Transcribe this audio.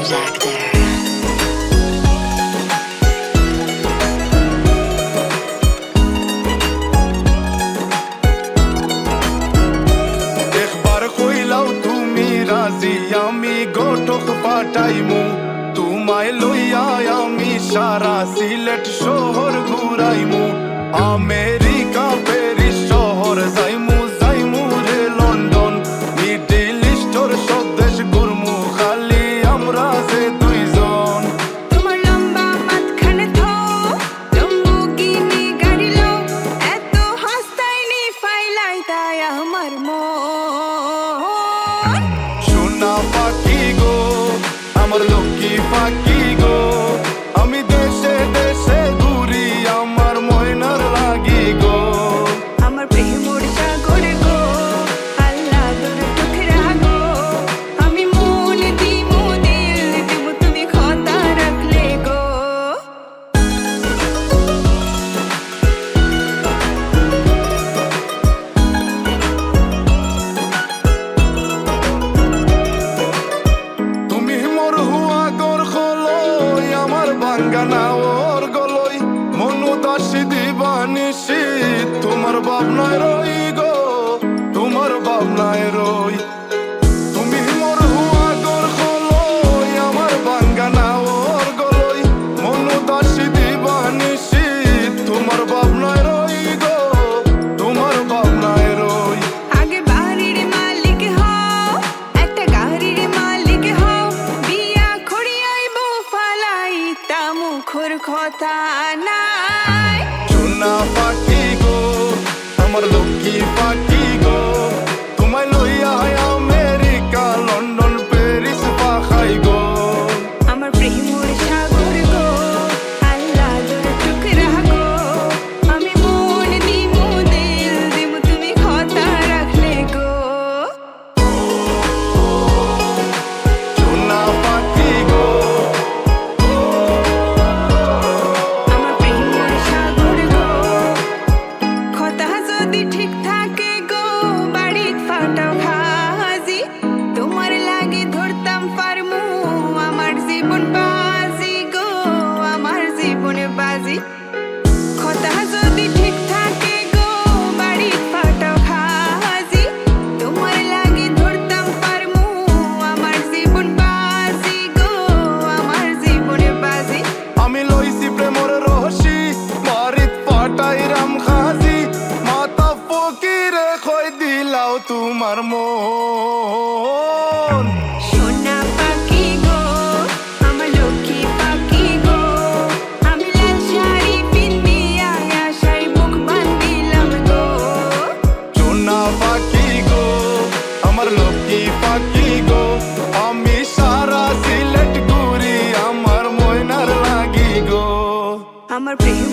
Injector. আমি গোটক পাঠাইমু তোমায় লইয়া আমি সারা সিলেট শহর ঘুরাইমু আমেরিকা প্যারিস শহর যাইমু যাইমু রে লন্ডন মিডল ইস্টর সব দেশ ঘুরমু খালি আমরা যে দুইজন তোমার লম্বা মাঝখানে থো লম্বুগিনি গাড়ি লো এত হাসতাইনি ফাইলাই তাই আমার মন সোনা পাখি গো আমার লক্ষ্মী পাখি গো আমি দেশে দেশে ঘুরি আমার ময়নার লাগি গো আমার প্রেমর সাগর গো আল্লাহ তোর টুকরা গো আমি মন দিমু দিল দিমু তুমি কথা রাখলে গো তুমি মোর হুয়া গর খলই আমার বাঙ্গানা ওর গলই মনু দাসী দিবানিসি তোমার ভাবনায় রই গো তোমার ভাবনায় রই তুমি মোর হুয়া গর খলই আমার বাঙ্গানা ওর গলই মনু দাসী দিবানিসি তোমার ভাবনায় রই গো তোমার ভাবনায় রই আগে বাড়ির মালিক হও একটা গাড়ির মালিক হও বিয়া খড়িয়াইব ফালাই তা মুখর কথা নাই সোনা পাখি গো আমার লক্ষ্মী পাখি গো তোমায় লইয়া আমেরিকা লন্ডন প্যারিস পাখাই গো আমার প্রেমর সাগর গো আল্লাহ তোর টুকরা গো আমি মন দিমু দিল দিমু তুমি কথা রাখলে গো সোনা পাখি গো আমার প্রেমর সাগর গো কথা যদি ঠিক থাকে গো বাড়িত ফাটাও খাজি তোমার লাগে ধরতাম পারমু আমার জীবন বাজি গো আমার জীবন বাজি কথা যদি ঠিক থাকে গো বাড়িত ফাটাও খাজি তোমার লাগে ধরতাম পারমু আমার জীবন বাজি গো আমার জীবন বাজি আমি লইছি প্রেমর রহসি বাড়িত পাটাইরাম খাজি মাতা ফকিরে খই দিলাও তোমার মন সোনা পাখি গো আমার লক্ষ্মী পাখি গো আমি লাল শাড়ি পিন্দিয়া আশায় বুক বান্ধিলাম গো সোনা পাখি গো আমার লক্ষ্মী পাখি গো আমি সারা সিলেট ঘুরি আমার ময়নার লাগি গো আমার প্রেম